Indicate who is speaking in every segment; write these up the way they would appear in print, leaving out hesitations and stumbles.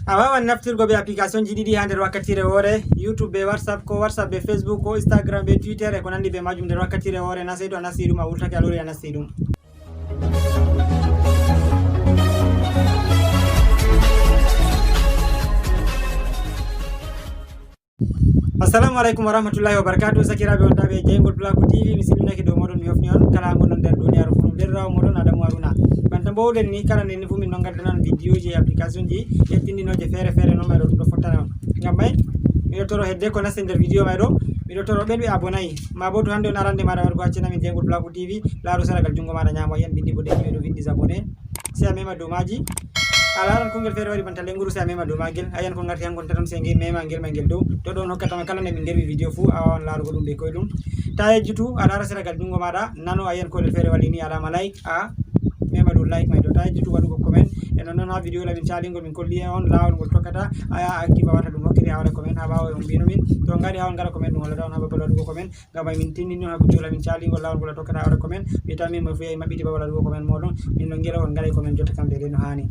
Speaker 1: Wawan Naftirgo be application ji ɗiɗi ha nder wakkatire woore, YouTube be WhatsApp ko WhatsApp be Facebook ko Instagram be Twitter e ko nandi be majum nder wakkatire woore. Na sey to a nasti ɗum a wurtake a lori a nasti ɗum. Assalamu alaikum warahmatullahi wabarakatuh. Sakiraɓe wontaɓe jeygol Plaku TV, mi silminake dow moɗon mi hofni on kala gonɗon nder duniyaru fu. Nder rawo moɗon Adamu Haruna. Banta mbowɗen ni kala nde fu min ɗon gaddanan vidéo ji e application ji ƴettindinoje fere fere noon mayɗo ɗum ɗo fottana on. Ngam may miɗo toro hedde ko nasti nder vidéo mayɗo, miɗo toro ɓen ɓe abonayi ma bo to hande on arande maɗa wargo accanamin jeygol Plaku TV, laaru saragal jungo maɗa ñamo yan bindi boɗeji ɓeɗo vindi abonné, sey a mema dow maji a laran kongel feere wari banta lenguru sey a mema dow magel, ayan ko garti han gonta tan sey mema ngel magel dow to ɗon hokkatama kala nde min germi vidéo fu a wawan larugo ɗum ɓe koye ɗum. Ta yejjutu a lara seragal jungo maɗa nano ayan kolel feere walli ni alama like a mema dow like may do. Ta yejjutu waɗugo comment e non ha vidéo lamin calingol min kolli on lawol ngol tokkata aya active wata ɗum hokkiri a waɗa comment ha ɓawo on mbino min to ngari ha on gara comment ɗum hollata on ha babal waɗugo comment ngam ay min tindini ha vidéo lamin calingol lawol ngol tokkata a waɗa comment mi tan min mo fu maɓɓiti babal waɗugo comment moɗon min ɗon gera on gaɗa comment jotta kam dede no hani.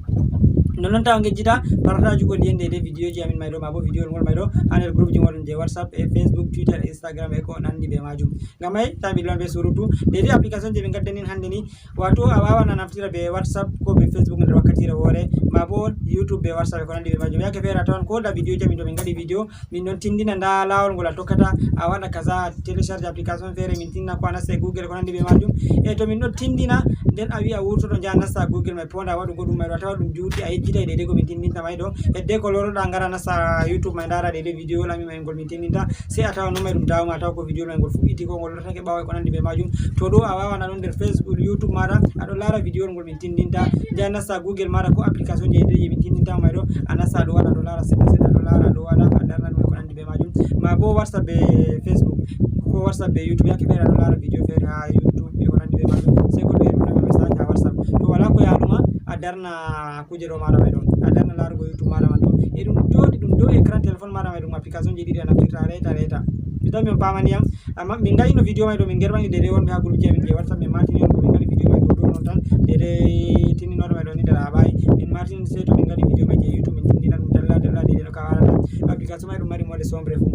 Speaker 1: Non taw ngejjita partage ugol yende de vidéo ji amin mayɗo ma bo vidéo ngol mayɗo ha nder groupe ji moɗon je WhatsApp e Facebook, Twitter, Instagram e ko nandi be majum. Ngam ay tawi lon be surutu de application je ɓe gaddanin hande ni, wato a wawan a naftira be WhatsApp ko be Facebook nder wakkatire woore, ma bo YouTube be WhatsApp e ko nandi be majum. Yake feere a tawan ko da vidéo ji min ɗo min gaɗi vidéo min ɗon tindina nda lawol ngol a tokkata a waɗa kaza télécharge application feere min tinna ko a nasta e Google ko nandi be majum e to min ɗon tindina nden a wi'a wurtoto jaha nasta Google may ponda waɗugo ɗum mayɗo a tawa ɗum juuti a yejjita dede ko min tindinta may ɗo hedde ko loroɗa ngara nasta YouTube may ndara dede vidéo lami may ngol min tindinta sey a tawa non may ɗum dawma a tawa ko vidéo may ngol fuɗɗiti ko ngol lortake ɓawa ko nandi be majum. To ɗo a wawan aɗon nder Facebook, YouTube maɗa aɗon lara vidéo ngol min tindinta jaha nasta Google maɗa ko application je je min tindinta mayɗo a nasta aɗo waɗa aɗo lara seɗɗa seɗɗa aɗo lara aɗo waɗa a darnan may ko nandi be majum. Ma bo WhatsApp be Facebook ko WhatsApp be YouTube yake feere aɗo lara vidéo feere ha YouTube e ko nandi be majum sey goɗɗo heɓinoma message ha WhatsApp to wala ko yaɗuma a darna kuje ɗo maɗa may ɗon a darna larugo YouTube maɗa man ɗo e ɗum joɗi ɗum dow écran téléphone maɗa may ɗum application ji ɗiɗi a naftirta reta reta mi tawi min pamaniyam amma min gayino vidéo may ɗo min germani dede wonɓe ha groupe ji amin je WhatsApp min martini on ko min gaɗi vidéo may dow noon tan dede tinninoɗo may ɗo ni dara aɓayi min martini sey to min gaɗi vidéo may je YouTube min tindina ɗum dalla dalla dede no ka warata application may ɗum mari mode sombre fu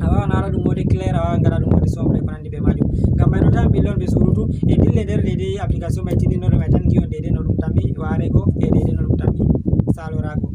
Speaker 1: a wawan ara ɗum mode clair a wawan gaɗa ɗum mode sombre ko nandi be majum. Ngam may ɗo tan ɓillon ɓe surutu e dille nder dede application may tindinoɗo may tan giyon dede no ɗum tammi warego e dede no ɗum tammi salorago.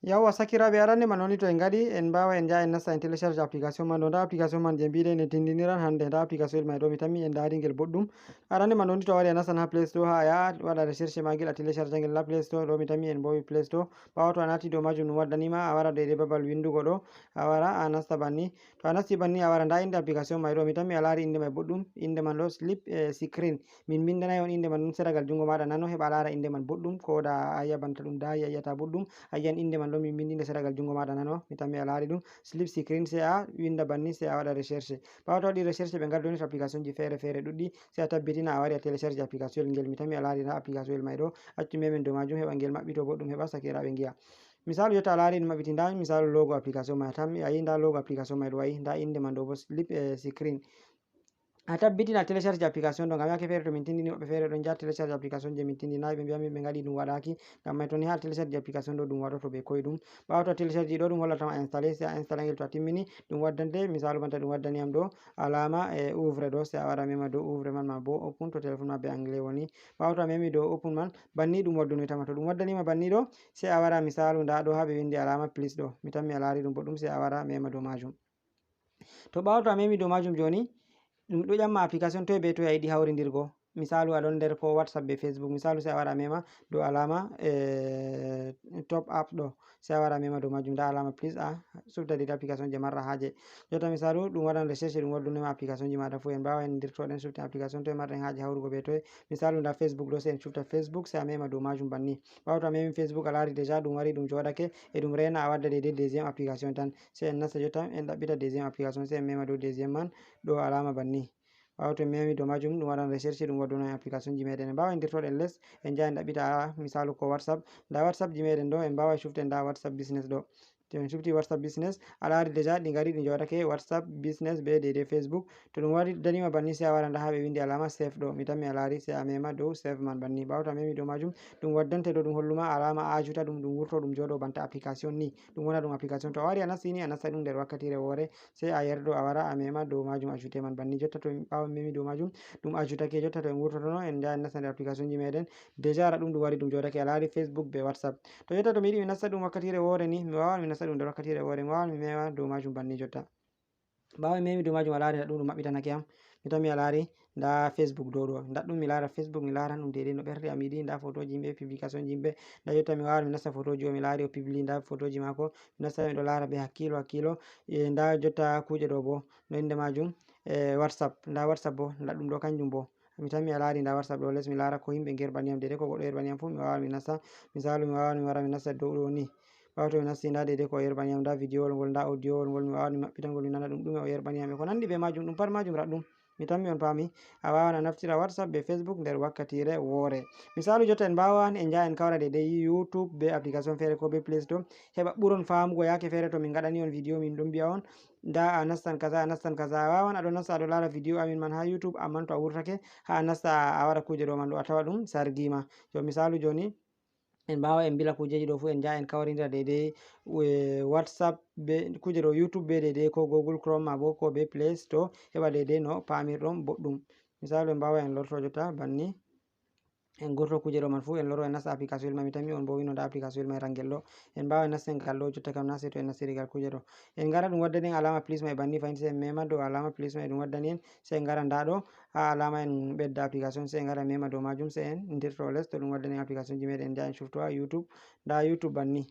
Speaker 1: Yawwa sakiraɓe arande man woni to en gaɗi en mbawa en jaha en nasta en télécharge application man ɗo. Nda application man je mbiɗen en tindiniran hande nda application may ɗo mi tammi en daari ngel boɗɗum. Arande man woni to a wari a nastan ha Play Store ha a yaha waɗa recherche magel a télécharge ngel ha Play Store ɗo mi tammi en mbowi Play Store ɓawa to a nati dow majum ɗum waddanima a wara dede babal windugo ɗo a wara a nasta banni to a nasti banni a wara nda inde application may ɗo mi tammi a laari inde may boɗɗum inde man ɗo slip screen min bindanayi on inde man ɗum seragal jungo maɗa nano heɓa lara inde man boɗɗum ko da a yiya banta ɗum dayi a yiyata boɗɗum a yiyan inde man ɗo min bindinde seragal jungo maɗa nano mi tammi a laari ɗum slip screen sey a winda banni sey a waɗa recherche ɓawa to waɗi recherche ɓe gardoni to application ji feere feere ɗuɗɗi sey a tabbitina a wari a télécharge application ngel mi tammi a laari na application may ɗo accu memen dow majum heɓa ngel maɓɓito boɗɗum heɓa sakiraɓe giya. Misalu jotta a laari ɗum maɓɓiti nda misalu logo application may tammi a yi nda logo application may ɗo wayi nda inde man ɗo bo slip screen a tabbitina télécharge application ɗo ngam yake feere to min tindini woɓɓe feere ɗon jaa télécharge application je min tindinayi ɓe mbiyami ɓe gaɗi ɗum waɗaki ngam may to ni ha télécharge application ɗo ɗum waɗoto ɓe koye ɗum ɓawa to a télécharge ɗo ɗum hollatama installé sey a installa ngel to a timmini ɗum waddante misalu banta ɗum waddaniyam ɗo alama e ouvre ɗo sey a waɗa mema dow ouvre man ma bo open to téléphone ma be anglais woni ɓawa to a memi dow open man banni ɗum waddunoytama to ɗum waddanima banni ɗo sey a wara misalu nda ɗo ha ɓe windi alama plus ɗo mi tammi a laari ɗum boɗɗum sey a wara mema dow majum. To ɓawa to a memi dow majum joni ɗum ɗo ƴamma application toye be toye a yiɗi hawrindirgo misalu aɗon nder ko WhatsApp be Facebook misalu sey a wara mema dow alama top app ɗo sey a wara mema dow majum nda alama plus a subta dede application je marra haaje jotta misalu ɗum waɗan recherche ɗum waddunema application ji maɗa fu en mbawa en dirtoɗen subta application toye marɗen haaje hawrugo be toye misalu nda Facebook ɗo sey en subta Facebook sey a mema dow majum banni ɓawa to a memi Facebook a laari déjà ɗum wari ɗum joɗake e ɗum rena a wadda dede deuxiéme application tan sey en nasta jotta en ɗaɓɓita deuxiéme application sey en mema dow deuxiéme man ɗo alama banni ɓawa to memi dow majum ɗum waɗan recherche ɗum wadduno en application ji meɗen en mbawa en dirtoɗen less en jaha en ɗaɓɓita misalu ko WhatsApp nda WhatsApp ji meɗen ɗo en mbawa shuften nda WhatsApp business ɗo to en subti WhatsApp business a laari deja ɗi ngari ɗi jodake WhatsApp business be dede Facebook. to ɗum wari danima banni sai a wara nda ha ɓe windi alama save ɗo mi tammi a laari sai a mema dow save man banni. ɓawo to a memi dow majum ɗum waddante ɗo ɗum holluma alama ajuta ɗum wurto ɗum joɗo banta application ni ɗum wona ɗum application. to a wari a nasti ni a nasta ɗum nder wakkatire woore sai a yerdo a wara a mema dow majum ajute man banni. jotta to ɓawo memi dow majum ɗum ajutake. jotta to en wurtotono en jaha en nasta nder application ji meɗen deja ara ɗum wari ɗum jodake a laari Facebook be WhatsApp. to jotta to mi yiɗi mi nasta ɗum wakkatire woore ni mi wawan mi nasta ɗum nder wakkatire woore mi wawan mi mema dow majum banni. jotta ɓawo mi memi dow majum a laari ɗum maɓɓitanake am mi tammi a laari nda Facebook dow ɗo ndaɗɗum mi laara Facebook mi laara ɗum dede no ɓerdi am yiɗi nda photoji yimɓe publication ji yimɓe. nda jotta mi wawan mi nasta photoji o mi laari o publi nda photoji mako mi nasta mi ɗo laara be hakkilo nda jotta kuje ɗo bo no inde majum WhatsApp. nda WhatsApp bo ndaɗɗum ɗo kanjum bo mi tammi a laari nda WhatsApp ɗo les mi laara ko yimɓe gerbani am dede ko goɗɗo yerbani am fu mi wawan mi nasta. misalu mi wawan mi wara mi nasta dow ɗo ni ɓawo to mi nasti nda dede ko yerbani am nda video ngol nda audio ngol mi wawan mi maɓɓita ngol mi nana ɗum ɗume o yerbani am e ko nandi be majum ɗum pat majum raɗɗum mi tammi on paami. a wawan a naftira WhatsApp be Facebook nder wakkatire woore. misalu jotta en mbawan en jaha en kawra dede YouTube be application fere ko be Play Store heɓa ɓuron famugo yake fere to min gaɗani on video min ɗon mbi'a on nda a nastan kaza a nastan kaza a wawan aɗo nasta aɗo lara video amin man ha YouTube amman to a wurtake ha a nasta a waɗa kuje ɗo man ɗo a tawa ɗum sargima. to misalu joni en mbawa en bila kujeji ɗo fu en jaha en kawrindira dede WhatsApp be kuje ɗo YouTube be dede ko Google Chrome ma bo ko be Play Store heɓa dede no pamirɗon boɗɗum. misalu en mbawa en lorto jotta banni en gurto kuje ɗo man fu en loro en nasta application mai mi tammi on bo wino nda application mai rangel ɗo en mbawa en nasta ngal ɗo jotta kam na sai to en nastiri gal kuje ɗo en gara ɗum waddani en alama plus mai banni fayin sai en mema dow alama plus mai ɗum waddani en sai en gara nda ɗo ha alama en ɓedda application sai en gara mema dow majum sai en dirto les to ɗum waddani en application ji meɗen en jaha en shufto ha YouTube nda YouTube banni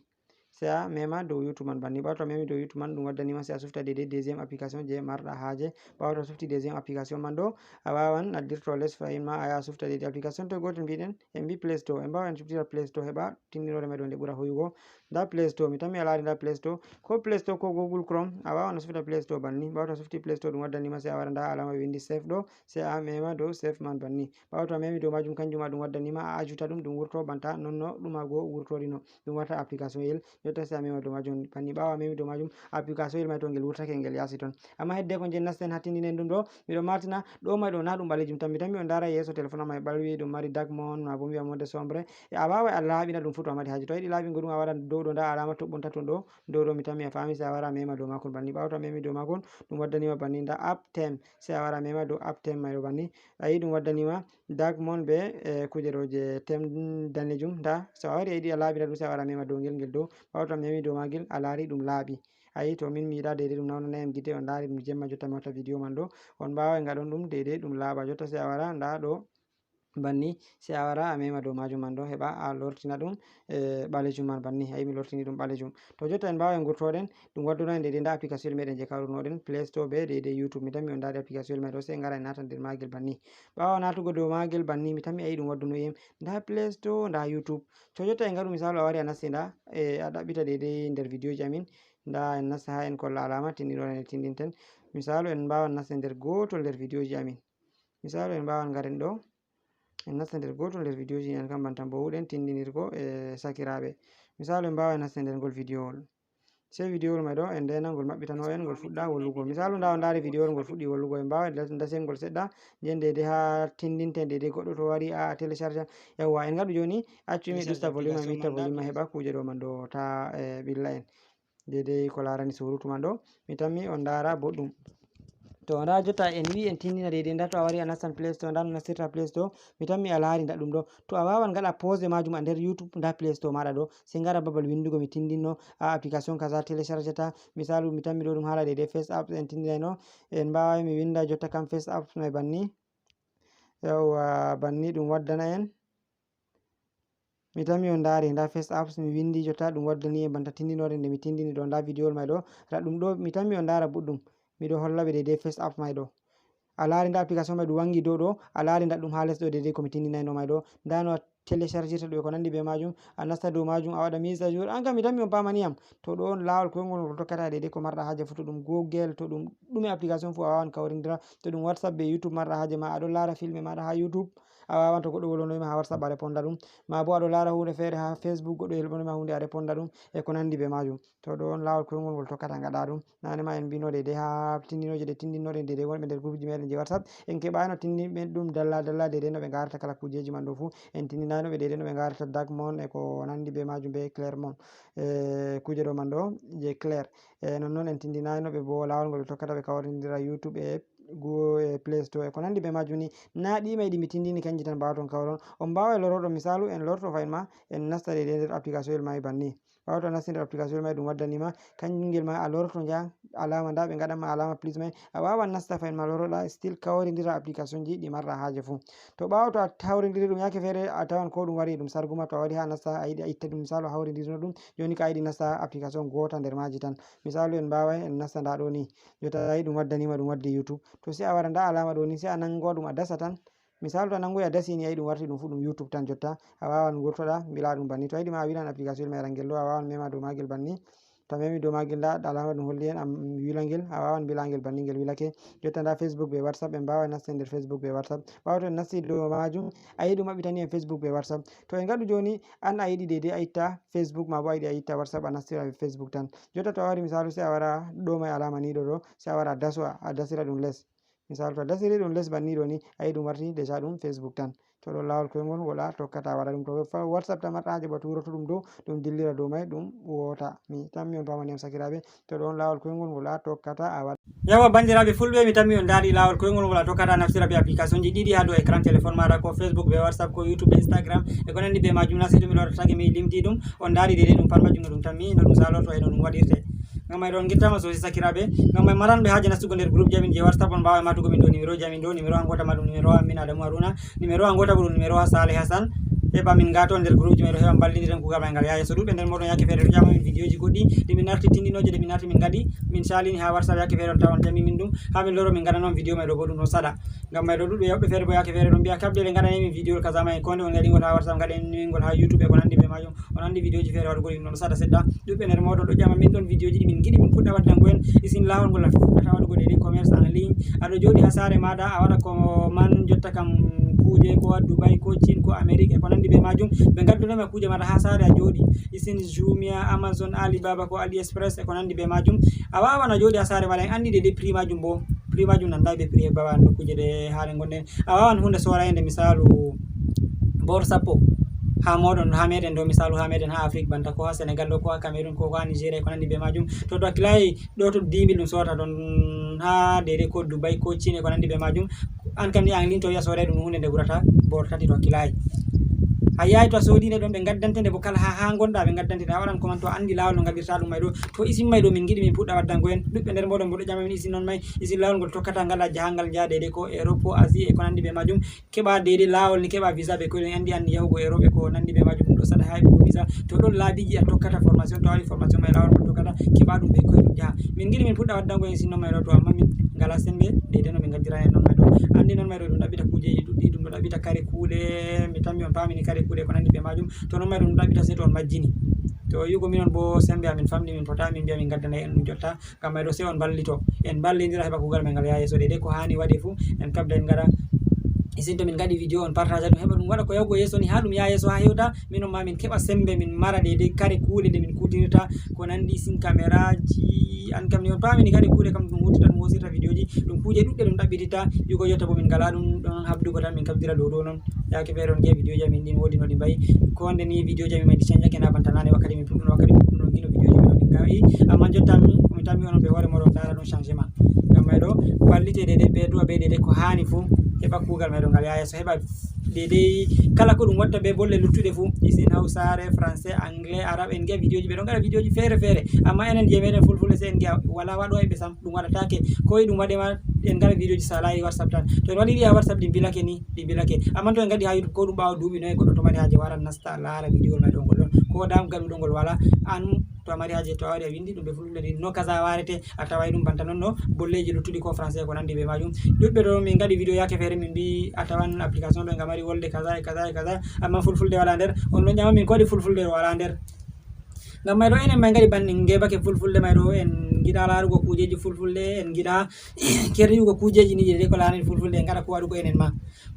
Speaker 1: sai a mema dow YouTube man banni. ɓawo to a memi dow YouTube man ɗum waddanima sai a sufta dede deuxième application je marɗa haaje. ɓawo to a sufti deuxième application man ɗo a wawan a dirto les fayin ma a yaha sufta dede application to gotel mbiɗen en mbi Play Store en mbawa en subtira Play Store heɓa tinninore mai ɗo nde ɓura hoyugo. nda Play Store mi tammi a laari nda Play Store ko Play Store ko Google Chrome a wawan a sufta Play Store banni. ɓawo to a sufti Play Store ɗum waddanima sai a wara nda alama windi save ɗo sai a mema dow save man banni. ɓawo to a memi dow majum kanjum ma ɗum waddanima a ajuta ɗum wurto banta nonno ɗumago wurtori no ɗum warta application yel jotta sai a mema dow majum banni. ɓawo a memi dow majum application yel mai to ngel wurtake ngel yasi ton amma hedde ko je nasten ha tindinen ɗum ɗo miɗo martina ɗo mai ɗo na ɗum ɓalejum tan mi tammi on dara yeso téléphone mai ɓalwi ɗum mari dark mon ma bo mbiya mode sombre a wawai a laaɓina ɗum fu to a mari haaje to a yiɗi laaɓingo ɗum a waɗa dow ɗo nda alama toɓɓon taton ɗo dow ɗo mi tammi a fami sai a wara mema dow makon banni. ɓawo to a memi dow makon ɗum waddanima banni nda app tem sai a wara mema dow app tem mai ɗo banni a yi ɗum waddanima dark mon be kuje ɗo je tem danejum nda so a wari a yiɗi a laaɓina ɗum sai a wara mema dow ngel ɗo ɓawo to a memi dow magel a laari ɗum laaɓi. ayi to min mi yiɗa dede ɗum nawnanayam gite on laari ɗum jemma jotta mi watta video man ɗo on mbawa gaɗon ɗum dede ɗum laaɓa jotta sai a wara nda ɗo banni sai a wara a mema dow majum man ɗo heɓa a lortina ɗum ɓalejum man banni ayi mi lortini ɗum ɓalejum. to jotta en mbawa en gurtoɗen ɗum wadduno en dede nda application meɗen je kawrunoɗen Play Store be dede YouTube mi tammi on ndari application mai ɗo sai en gara en nata nder magel banni. ɓawo natugo dow magel banni mi tammi ayi ɗum wadduno em nda Play Store nda YouTube. to jotta en gaɗu misalu a wari a nasti nda a ɗaɓɓita dede nder video ji amin nda en nasta ha en kolla alama tindinoɗen e tindinten misalu en mbawan nasta nder gotol nder video ji amin misalu en mbawan garen ɗo en nasta nder gotol nder video ji en kam banta mbowuɗen tindinirgo e sakiraɓe misalu en mbawa en nasta nder ngol videowol sai videowol mai ɗo en ndena ngol maɓɓitano en ngol fuɗɗa wollugo misalu nda on ndari videowol ngol fuɗɗi wollugo en mbawa en dasengol seɗɗa nden dede ha tindinten dede goɗɗo to wari a télécharge yawwa en gaɗu joni accumi ɗusta volume mi itta volume ma heɓa kuje ɗo man ɗo ta ɓilla en dede ko larani surutu man ɗo mi tammi on ndara boɗɗum. to nda jotta en wi en tindina dede nda to a wari a nastan Play Store nda no nastirta Play Store mi tammi a laari nda ɗum ɗo to a wawan gaɗa pause majum a nder YouTube nda Play Store maɗa ɗo sai ngara babal windugo mi tindinno application kaza télécharge ta misalu mi tammi ɗo ɗum hala dede face apps en tindinayno en mbawa mi winda jotta kam face apps mai banni yawwa banni ɗum waddana en mi tammi on ndari nda face apps mi windi jotta ɗum waddani en banta tindinore nde mi tindini ɗo nda video mai ɗo raɗɗum ɗo mi tammi on ndara boɗɗum miɗo holla ɓe dede face app mai ɗo a laari nda application mai ɗum wangi dow ɗo a laari nda ɗum ha les ɗo dede komi tindinayno mai ɗo nda no a téléchargirta ɗum ko nandi be majum a nasta dow majum a waɗa mise à jour an kam mi tammi on pamaniyam to ɗo on lawol koyngol ngol tokkata dede ko marɗa haaje fu to ɗum Gotel to ɗum ɗume application fu a wawan kawrindira to ɗum WhatsApp be YouTube marɗa haaje ma aɗon laara filme maɗa ha YouTube awawan to goɗɗo wolwonoma ha WhatsApp a reponda ɗum, ma bo aɗo lara hunde feere ha Facebook goɗɗo yelɓonoma hunde a reponda ɗum e ko nandi be majum. to ɗo on lawol koyngol ngol tokkata gaɗa ɗum. nanema en mbino de ha tindinoje ɗe tindinoɗen de wonɓe nder groupe ji meɗen je WhatsApp en keɓano tindinɓe ɗum dalla dalla de no ɓe garata kala kujeji man ɗo fu en tindinano ɓe de no ɓe garata dag mon e ko nandi be majum be claire mon kuje ɗo man ɗo je claire nonnon en tindinano ɓe bo lawol ngol ɓe tokkata ɓe kawrindira YouTube e Play Store e ko nandi be majum ni. na ɗima ɗi mi tindini kanji tan mbawaton kawron, on mbawa loroɗo misalu en lorto fayin ma en nasta de nder application el mai banni ɓawto nasti nder application mai ɗum waddanima kanjum ma a lorto ja alama nda ɓe gaɗanma alama plus mai a wawan nasta fayin ma loroɗa still kawridira application ji ɗi marɗa haaje fu. to ɓawo to a hawridiri ɗum yake feere a tawan ko ɗum wari ɗum sarguma to a wari ha nasta a yiɗi a itta ɗum misalu a hawridirino ɗum joni ka yiɗi nasta application gota nder maji tan misalu en mbawai en nasta nda ɗo ni jota ayi ɗum waddanima ɗum waddi YouTube to sai a wara nda alama ɗo ni sai a nangowa ɗum a dasa tan misalu to a nangoyi a dasini ayi ɗum warti ɗum fu ɗum YouTube tan jotta a wawan gurtoɗa mbila ɗum banni to a yiɗi ma a wilan application mai rangel ɗo a wawan mema dow magel banni to a memi dow magel nda alama ɗum holli en a wilangel a wawan bilangel banni ngel wilake jotta nda Facebook be WhatsApp en mbawa naste nder Facebook be WhatsApp ɓawo to en nasti dow majum a yiɗi ɗum maɓɓitani en Facebook be WhatsApp to en gaɗu joni an a yiɗi dede a itta Facebook ma bo a yiɗi a itta WhatsApp a nastira Facebook tan jotta to a wari misalu sai a wara ɗo mai alama ni ɗo sai a wara a dasowa a dasira ɗum less misalu to a dasiri ɗum less banni ɗo ni a yiɗi ɗum warti deja ɗum Facebook tan to ɗon lawol koyngol ngol a tokkata waɗa ɗum to WhatsApp tan marɗa haaje ba turoto ɗum dow ɗum dillira dow mai ɗum wota mi tammi on pamani am sakiraɓe to ɗon lawol koyngol ngol a tokkata a waɗa. yawa bandiraɓe fulɓe mi tammi on daari lawol koyngol ngol a tokkata naftira be application ji ɗiɗi ha dow écran téléphone maɗa ko Facebook be WhatsApp ko YouTube be Instagram e ko nandi be majum na seeɗum mi lorotake mi limti ɗum on daari dede ɗum pat majum no ɗum tammi no ɗum salorto e no ɗum waɗirte. ngam on gittama sosi sakiraɓe ngam maranɓe haaje nastugo nder groupe jamin je WhatsApp on mbawa matougomin ɗo numéro jamin ɗo numéro ha gota ma ɗum numéro amin Adamu Haruna numéro ha gota bo ɗum numéro ha Saleh Hassan heɓa min gato nder groupe ji meɗo heɓa ballidiren kugal mai ngal yaye so ɗuɓɓe nder moɗon yake feere to ƴamamin vidéo ji goɗɗi ɗi min narti tindinoje ɗe min narti min gaɗi min salini ha WhatsApp yake feere on tawan jami min ɗum ha min loro min gaɗa noon vidéo mai ɗo bo ɗum ɗon saɗa ngam may ɗo ɗuɗɓe yoɓɓe feere bo yake feere ɗon mbiya kabde ɗe gaɗani min vidéo kaza mai konde on gaɗigol ha WhatsApp gaɗanimingol ha YouTube e ko nandi be majum on andi vidéo ji feere waɗugol ɗum ɗon saɗa seɗɗa ɗuɓɓe nder moɗon ɗo ƴama min ɗon vidéo ji ɗi min giɗi min puɗɗa waddango en isin lawol ngol fuɗɗata waɗugo ɗeɗi commerce en ligne aɗo joɗi ha saare maɗa a waɗa ko man jotta kam kuje ko Dubai ko Chine ko Amerique e ko nandi be majum ɓe gaddunoma kuje maɗa ha saare a joɗi isin Jumia Amazon Alibaba ko AliExpress e ko nandi be majum a wawan a joɗi ha saare maɗa en andi de prix majum bo prix majum nanda be prix bawan no kuje de haale gonɗen a wawan hunde sora ende misalu bor sappo ha moɗon ha meɗen ɗo misalu ha meɗen ha Afrique banta ko ha Sénégal ɗo ko ha Cameroun ko ha Nigeria ko nandi be majum to to hakkilayi ɗo to dimil ɗum sorata ɗon ha dede ko Dubai ko Chine ko nandi be majum an kam ni an lin to wiya soray ɗum hunde nde ɓurata bor tati to hakkilayi a yahi to a sodine ɗon ɓe gaddantede bo kala ha gonɗa ɓe gaddantede a waɗan koman to andi lawol no gaɗirta ɗum may ɗo to isin may ɗo min giɗi min puɗɗa waddango en ɗuɓɓe nder moɗon bo ɗo ƴama min isin noon may isin lawol ngol tokkata ngaɗa jahangal jaa dede ko Europe ko Asie e ko nandi be majum keɓa dede lawol ni keɓa visa ɓe koɗen andi an yahugo Europe e ko nandi be majum ɗum ɗo saɗa ha heɓugo visa to ɗon laabiji a tokkata formation to waɗi formation may lawol ngol tokkata keɓa ɗum ɓe koyeɗum jaha min giɗi min puɗɗa waddango en isin noon may ɗo to amma min ngala sembe dede no min gaddira en noon may ɗo andi noon may ɗo ɗum ɗaɓɓita kujeji ɗuɗɗi ɗum ɗo ɗaɓɓita kare kuuɗe mi tammi on pamini kare kuuɗe ko nandi be majum to noon may ɗum ɗaɓɓita sei to on majjini to yugo minon bo sembe amin famɗi min pota min mbiya min gaddana en ɗum jotta ngam may ɗo sei on ballito en ballidira heɓa kugal men ngal yaha yeeso dede ko hani waɗi fu en kabda en gaɗa isin to min gaɗi vidéo on partage ɗum heɓa ɗum waɗa ko yahugo yeeso ni ha ɗum yaha yeeso ha hewta minon ma min keɓa sembe min mara dede kare kuuɗe nde min kutinirta ko nandi isin caméraji an kam ni on pamini kadi kuuɗe kam ɗum hutita ɗum hosirta vidéo ji ɗum kuje ɗuɗɗe ɗum ɗaɓɓititta yugo jotta bo min ngala ɗum ɗon habdugo tan min kabdira dow ɗo noon yake feere on giya vidéo ji amin ɗin woodi no ɗi mbayi ko nde ni vidéo ji amin may ɗi canjake na banta nane wakkati min puɗɗuno wakkati min puɗɗuno gino vidéo ji min ɗi gayi amma jotta mi tammi onon ɓe hoore moɗon dara ɗum changement ngam may ɗo ballite dede ɓeduwa be dede ko hani fuu heɓa kuugal meɗo ngal yaha yeeso heɓa dedei kala ko ɗum watta be bolle luttuɗe fuu isin hawsare français anglais arabe en giya vidéo ji ɓe ɗon gaɗa vidéo ji feere feere amma enen je meɗen fulfulde se en giya wala waɗo e ɓe sam ɗum waɗatake koye ɗum waɗema en gaɗa vidéo ji salayi WhatsApp tan to en waɗiɗi ha WhatsApp ɗi bilake ni ɗi bilake amma to en gaɗi ha YouTube ko ɗum ɓawa duuɓi noyi goɗɗo to mari haaje waran nasta laara vidéo may ɗon gol ɗon ko dam gaɗuɗo ngol wala an to a mari haaje to a wari a windi ɗum ɓe fulfulde ɗi no kaza warete a taway ɗum banta noon no bolleji luttuɗi ko français ko nandi ɓe majum ɗuɗɓe ɗo min gaɗi vidéo yake feere min mbi a tawan application ɗo nga mari wolde kaza e kaza e kaza amma fulfulde wala nder on ɗon ƴama min ko waɗi fulfulde wala nder ngam may ɗo enen may gaɗi banni ngebake fulfulde may ɗo en giɗa larugo kujeji fulfulde en giɗa kerriugo kujeji ni je ko laani fulfulde en ngara ko waɗugo enen ma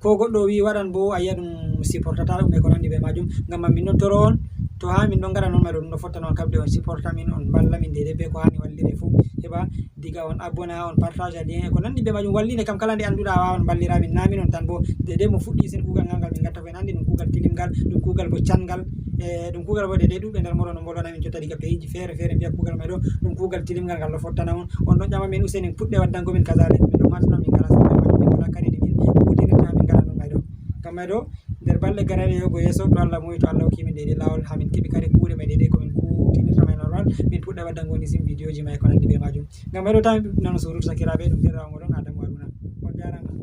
Speaker 1: ko goɗɗo wi waɗan bo a yiya ɗum supportata ɗum e ko nandi be majum ngam man min non toro on to ha min ɗon ngara non maɗo ɗum ɗo fotta noon kamɓe on supporta min on balla min dede be ko hani wallire fou heɓa diga on abona on partage lien e ko nandi be majum wallide kam kala nde annduɗa wawan ballira min na min on tan bo dede mo fuɗɗi sen kuugal ngal min gatta ko en andi ɗum kuugal tilimgal ɗum kuugal bo cangal ɗum kuugal bo dede ɗuɓɓe nder moɗon no mbolwana min jotta diga peiji feere feere mbiya kuugal may ɗo ɗum kuugal tilimgal ngal ɗo fottana on on ɗon ƴama min useni puɗɗe waddango min kasale min ɗo matana min ngala sembe majum min ngala kadi min kutinirta min ngala ɗum may ɗo kam may ɗo nder balɗe garane yogo yeeso to Allah muyi to Allah hokki min dede lawol ha min keɓi kadi kuuɗe may dede komin kutinirta may normal min puɗɗa waddango ni sim vidéo ji may ko nandi be majum ngam may ɗo tami nano surutu sakiraɓe ɗum derrawo moɗon Adamu Haruna on jarama.